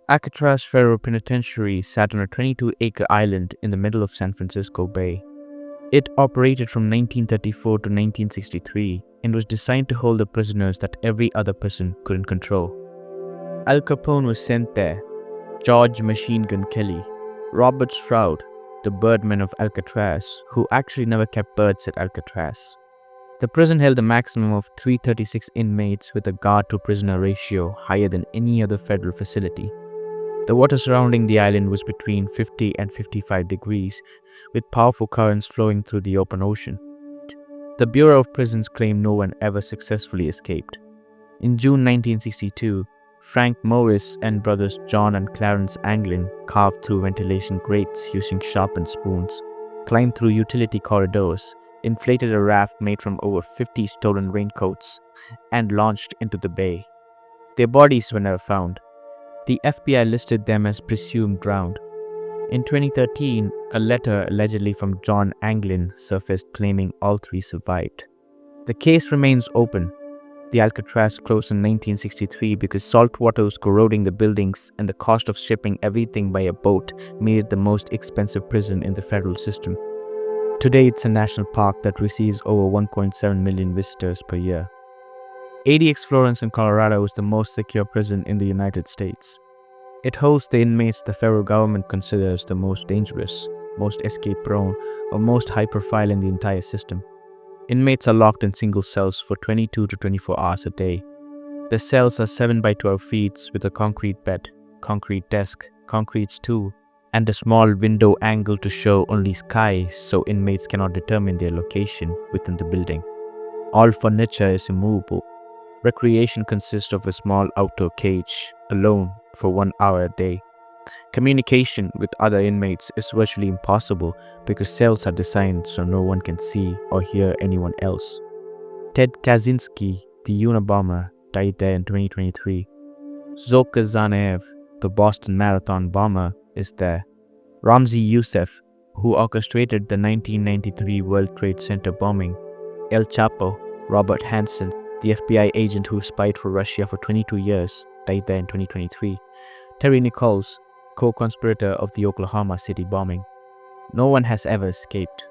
Alcatraz Federal Penitentiary sat on a 22-acre island in the middle of San Francisco Bay. It operated from 1934 to 1963 and was designed to hold the prisoners that every other prison couldn't control. Al Capone was sent there, George Machine Gun Kelly, Robert Stroud, the birdman of Alcatraz, who actually never kept birds at Alcatraz. The prison held a maximum of 336 inmates with a guard-to-prisoner ratio higher than any other federal facility. The water surrounding the island was between 50 and 55 degrees, with powerful currents flowing through the open ocean. The Bureau of Prisons claimed no one ever successfully escaped. In June 1962, Frank Morris and brothers John and Clarence Anglin carved through ventilation grates using sharpened spoons, climbed through utility corridors, inflated a raft made from over 50 stolen raincoats, and launched into the bay. Their bodies were never found. The FBI listed them as presumed drowned. In 2013, a letter allegedly from John Anglin surfaced claiming all three survived. The case remains open. The Alcatraz closed in 1963 because salt water was corroding the buildings and the cost of shipping everything by a boat made it the most expensive prison in the federal system. Today, it's a national park that receives over 1.7 million visitors per year. ADX Florence in Colorado is the most secure prison in the United States. It hosts the inmates the federal government considers the most dangerous, most escape-prone, or most high-profile in the entire system. Inmates are locked in single cells for 22 to 24 hours a day. The cells are 7 by 12 feet with a concrete bed, concrete desk, concrete stool, and a small window angle to show only sky so inmates cannot determine their location within the building. All furniture is immovable. Recreation consists of a small outdoor cage, alone, for 1 hour a day. Communication with other inmates is virtually impossible because cells are designed so no one can see or hear anyone else. Ted Kaczynski, the Unabomber, died there in 2023. Dzhokhar Tsarnaev, the Boston Marathon bomber, is there. Ramzi Youssef, who orchestrated the 1993 World Trade Center bombing. El Chapo, Robert Hansen, the FBI agent who spied for Russia for 22 years, died there in 2023. Terry Nichols, co-conspirator of the Oklahoma City bombing. No one has ever escaped.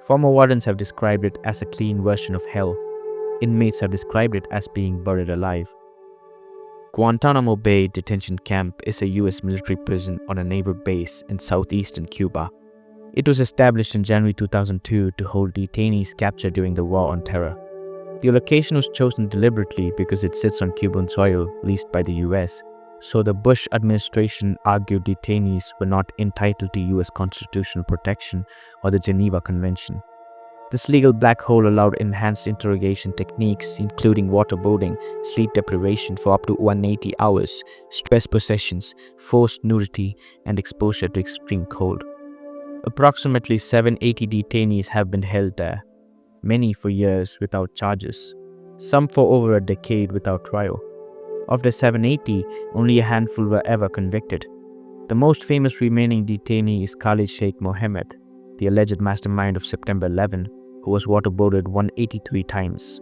Former wardens have described it as a clean version of hell. Inmates have described it as being buried alive. Guantanamo Bay Detention Camp is a U.S. military prison on a naval base in southeastern Cuba. It was established in January 2002 to hold detainees captured during the War on Terror. The location was chosen deliberately because it sits on Cuban soil leased by the U.S., so the Bush administration argued detainees were not entitled to U.S. constitutional protection or the Geneva Convention. This legal black hole allowed enhanced interrogation techniques including waterboarding, sleep deprivation for up to 180 hours, stress possessions, forced nudity, and exposure to extreme cold. Approximately 780 detainees have been held there, many for years without charges, some for over a decade without trial. Of the 780, only a handful were ever convicted. The most famous remaining detainee is Khalid Sheikh Mohammed, the alleged mastermind of September 11, who was waterboarded 183 times.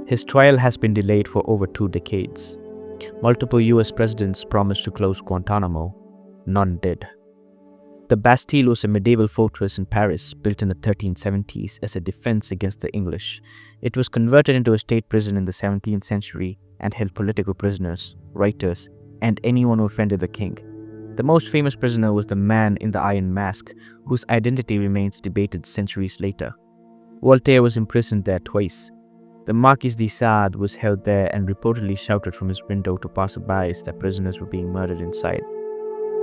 His trial has been delayed for over 2 decades. Multiple US presidents promised to close Guantanamo. None did. The Bastille was a medieval fortress in Paris built in the 1370s as a defense against the English. It was converted into a state prison in the 17th century and held political prisoners, writers, and anyone who offended the king. The most famous prisoner was the man in the iron mask, whose identity remains debated centuries later. Voltaire was imprisoned there twice. The Marquis de Sade was held there and reportedly shouted from his window to passersby that prisoners were being murdered inside.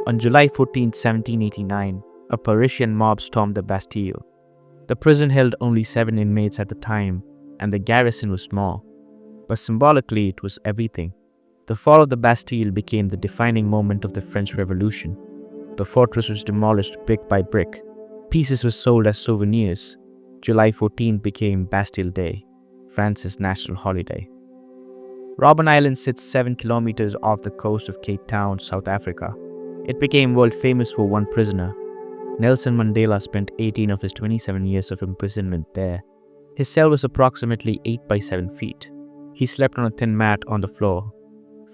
On July 14, 1789, a Parisian mob stormed the Bastille. The prison held only 7 inmates at the time, and the garrison was small. But symbolically, it was everything. The fall of the Bastille became the defining moment of the French Revolution. The fortress was demolished brick by brick. Pieces were sold as souvenirs. July 14 became Bastille Day, France's national holiday. Robben Island sits 7 kilometers off the coast of Cape Town, South Africa. It became world famous for one prisoner. Nelson Mandela spent 18 of his 27 years of imprisonment there. His cell was approximately 8 by 7 feet. He slept on a thin mat on the floor.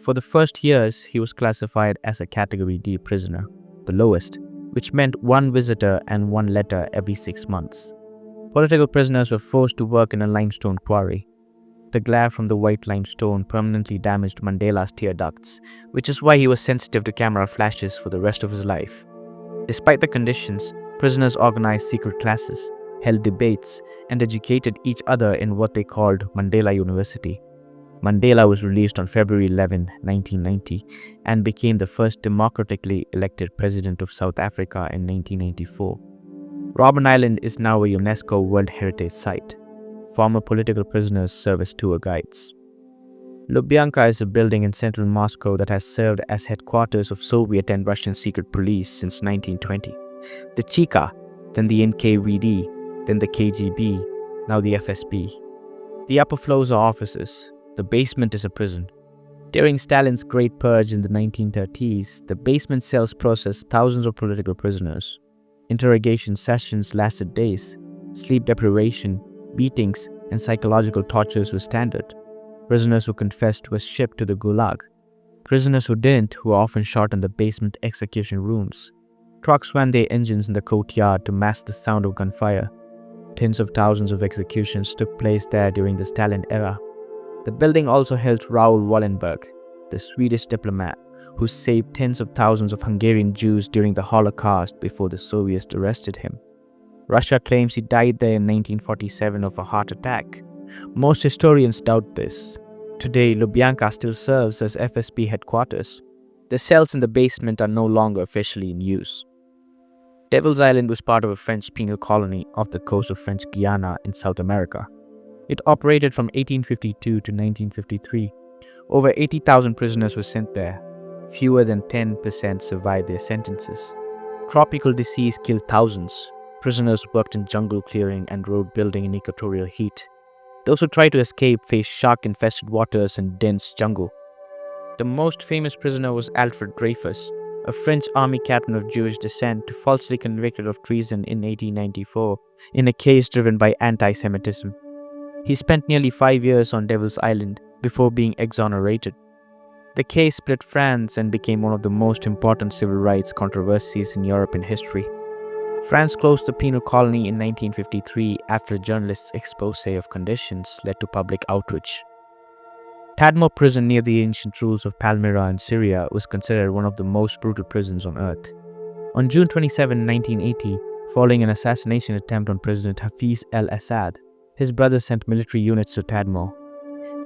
For the first years, he was classified as a Category D prisoner, the lowest, which meant one visitor and one letter every 6 months. Political prisoners were forced to work in a limestone quarry. The glare from the white limestone permanently damaged Mandela's tear ducts, which is why he was sensitive to camera flashes for the rest of his life. Despite the conditions, prisoners organized secret classes, held debates, and educated each other in what they called Mandela University. Mandela was released on February 11, 1990, and became the first democratically elected president of South Africa in 1994. Robben Island is now a UNESCO World Heritage Site. Former political prisoners serve as tour guides. Lubyanka is a building in central Moscow that has served as headquarters of Soviet and Russian secret police since 1920. The Cheka, then the NKVD, then the KGB, now the FSB. The upper floors are offices. The basement is a prison. During Stalin's Great Purge in the 1930s, the basement cells processed thousands of political prisoners. Interrogation sessions lasted days. Sleep deprivation, beatings, and psychological tortures were standard. Prisoners who confessed were shipped to the Gulag. Prisoners who didn't were often shot in the basement execution rooms. Trucks ran their engines in the courtyard to mask the sound of gunfire. Tens of thousands of executions took place there during the Stalin era. The building also held Raoul Wallenberg, the Swedish diplomat who saved tens of thousands of Hungarian Jews during the Holocaust before the Soviets arrested him. Russia claims he died there in 1947 of a heart attack. Most historians doubt this. Today, Lubyanka still serves as FSB headquarters. The cells in the basement are no longer officially in use. Devil's Island was part of a French penal colony off the coast of French Guiana in South America. It operated from 1852 to 1953. Over 80,000 prisoners were sent there. Fewer than 10% survived their sentences. Tropical disease killed thousands. Prisoners worked in jungle clearing and road building in equatorial heat. Those who tried to escape faced shark-infested waters and dense jungle. The most famous prisoner was Alfred Dreyfus, a French army captain of Jewish descent falsely convicted of treason in 1894 in a case driven by anti-Semitism. He spent nearly 5 years on Devil's Island before being exonerated. The case split France and became one of the most important civil rights controversies in European history. France closed the penal colony in 1953 after a journalist's expose of conditions led to public outrage. Tadmor Prison near the ancient ruins of Palmyra in Syria was considered one of the most brutal prisons on earth. On June 27, 1980, following an assassination attempt on President Hafiz al-Assad, his brother sent military units to Tadmor.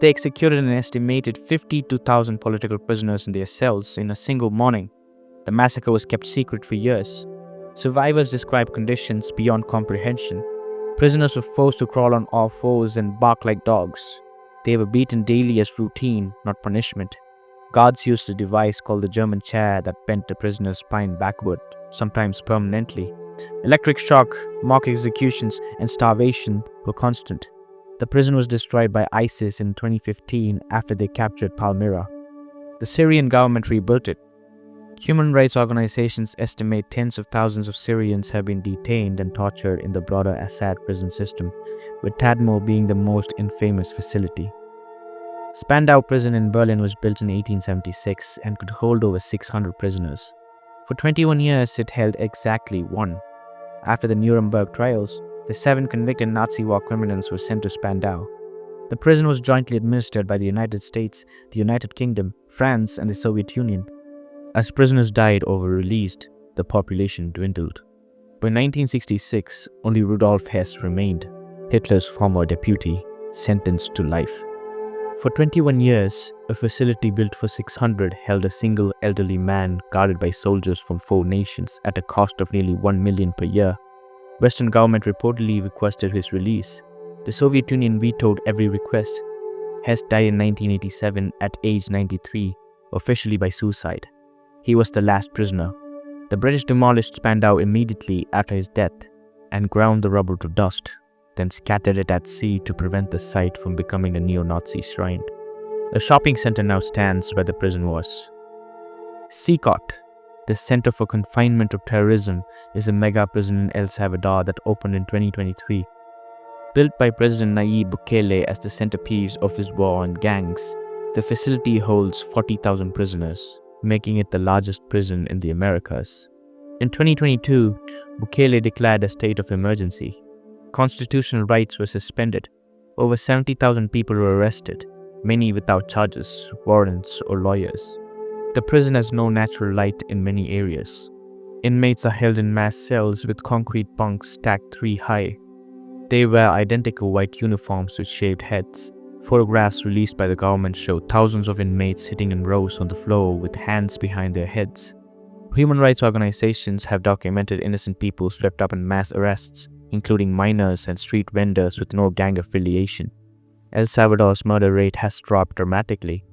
They executed an estimated 52,000 political prisoners in their cells in a single morning. The massacre was kept secret for years. Survivors described conditions beyond comprehension. Prisoners were forced to crawl on all fours and bark like dogs. They were beaten daily as routine, not punishment. Guards used a device called the German chair that bent the prisoner's spine backward, sometimes permanently. Electric shock, mock executions, and starvation were constant. The prison was destroyed by ISIS in 2015 after they captured Palmyra. The Syrian government rebuilt it. Human rights organizations estimate tens of thousands of Syrians have been detained and tortured in the broader Assad prison system, with Tadmor being the most infamous facility. Spandau Prison in Berlin was built in 1876 and could hold over 600 prisoners. For 21 years, it held exactly one. After the Nuremberg trials, the 7 convicted Nazi war criminals were sent to Spandau. The prison was jointly administered by the United States, the United Kingdom, France, and the Soviet Union. As prisoners died or were released, the population dwindled. By 1966, only Rudolf Hess remained, Hitler's former deputy, sentenced to life. For 21 years, a facility built for 600 held a single elderly man guarded by soldiers from 4 nations at a cost of nearly $1 million per year. Western government reportedly requested his release. The Soviet Union vetoed every request. Hess died in 1987 at age 93, officially by suicide. He was the last prisoner. The British demolished Spandau immediately after his death and ground the rubble to dust, then scattered it at sea to prevent the site from becoming a neo-Nazi shrine. A shopping center now stands where the prison was. CECOT, the Center for Confinement of Terrorism, is a mega prison in El Salvador that opened in 2023. Built by President Nayib Bukele as the centerpiece of his war on gangs, The facility holds 40,000 prisoners, making it the largest prison in the Americas. In 2022, Bukele declared a state of emergency. Constitutional rights were suspended. Over 70,000 people were arrested, many without charges, warrants, or lawyers. The prison has no natural light in many areas. Inmates are held in mass cells with concrete bunks stacked 3 high. They wear identical white uniforms with shaved heads. Photographs released by the government show thousands of inmates sitting in rows on the floor with hands behind their heads. Human rights organizations have documented innocent people swept up in mass arrests, including minors and street vendors with no gang affiliation. El Salvador's murder rate has dropped dramatically.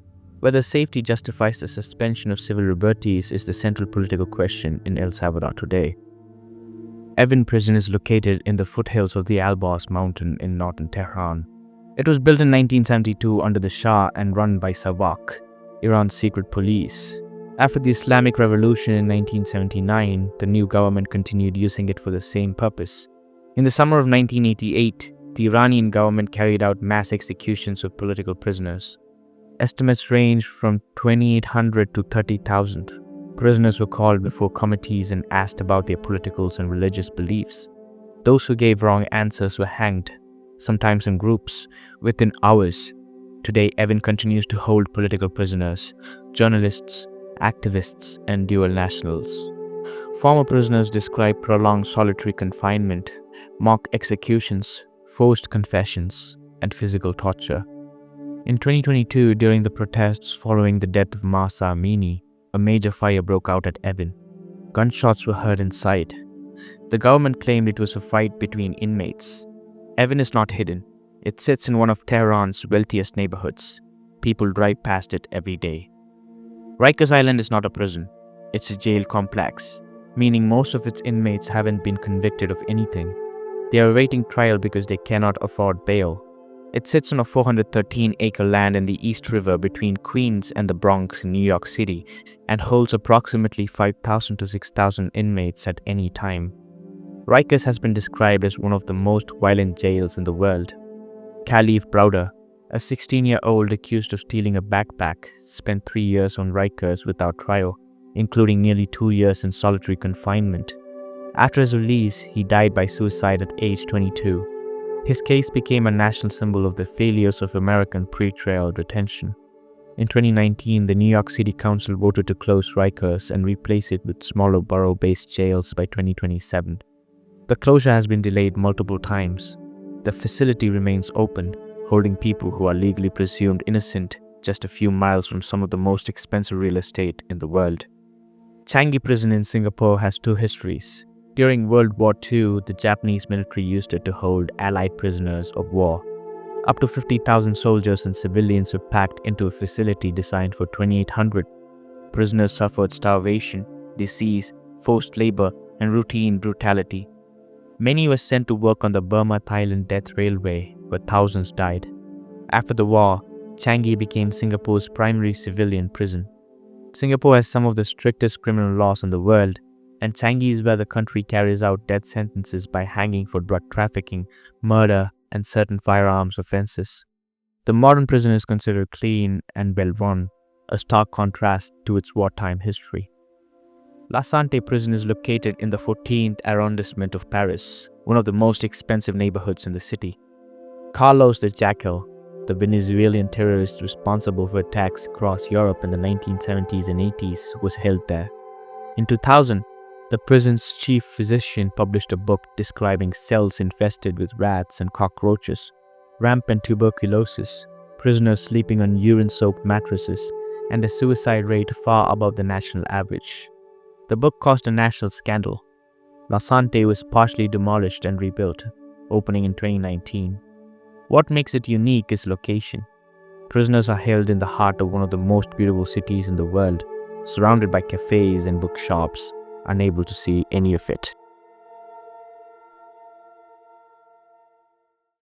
Whether safety justifies the suspension of civil liberties is the central political question in El Salvador today. Evin Prison is located in the foothills of the Alborz mountain in northern Tehran. It was built in 1972 under the Shah and run by SAVAK, Iran's secret police. After the Islamic Revolution in 1979, the new government continued using it for the same purpose. In the summer of 1988, the Iranian government carried out mass executions of political prisoners. Estimates range from 2,800 to 30,000. Prisoners were called before committees and asked about their political and religious beliefs. Those who gave wrong answers were hanged, sometimes in groups, within hours. Today, Evin continues to hold political prisoners, journalists, activists, and dual nationals. Former prisoners describe prolonged solitary confinement, mock executions, forced confessions, and physical torture. In 2022, during the protests following the death of Mahsa Amini, a major fire broke out at Evin. Gunshots were heard inside. The government claimed it was a fight between inmates. Evin is not hidden. It sits in one of Tehran's wealthiest neighborhoods. People drive past it every day. Rikers Island is not a prison. It's a jail complex, meaning most of its inmates haven't been convicted of anything. They are awaiting trial because they cannot afford bail. It sits on a 413-acre land in the East River between Queens and the Bronx in New York City and holds approximately 5,000 to 6,000 inmates at any time. Rikers has been described as one of the most violent jails in the world. Khalif Browder, a 16-year-old accused of stealing a backpack, spent 3 years on Rikers without trial, including nearly 2 years in solitary confinement. After his release, he died by suicide at age 22. His case became a national symbol of the failures of American pre-trial detention. In 2019, the New York City Council voted to close Rikers and replace it with smaller borough-based jails by 2027. The closure has been delayed multiple times. The facility remains open, holding people who are legally presumed innocent just a few miles from some of the most expensive real estate in the world. Changi Prison in Singapore has 2 histories. During World War II, the Japanese military used it to hold Allied prisoners of war. Up to 50,000 soldiers and civilians were packed into a facility designed for 2,800. Prisoners suffered starvation, disease, forced labor, and routine brutality. Many were sent to work on the Burma-Thailand Death Railway, where thousands died. After the war, Changi became Singapore's primary civilian prison. Singapore has some of the strictest criminal laws in the world, and Changi is where the country carries out death sentences by hanging for drug trafficking, murder, and certain firearms offenses. The modern prison is considered clean and well-run, a stark contrast to its wartime history. La Santé Prison is located in the 14th arrondissement of Paris, one of the most expensive neighborhoods in the city. Carlos the Jackal, the Venezuelan terrorist responsible for attacks across Europe in the 1970s and 80s, was held there. In 2000, the prison's chief physician published a book describing cells infested with rats and cockroaches, rampant tuberculosis, prisoners sleeping on urine-soaked mattresses, and a suicide rate far above the national average. The book caused a national scandal. La Santé was partially demolished and rebuilt, opening in 2019. What makes it unique is location. Prisoners are held in the heart of one of the most beautiful cities in the world, surrounded by cafes and bookshops, unable to see any of it.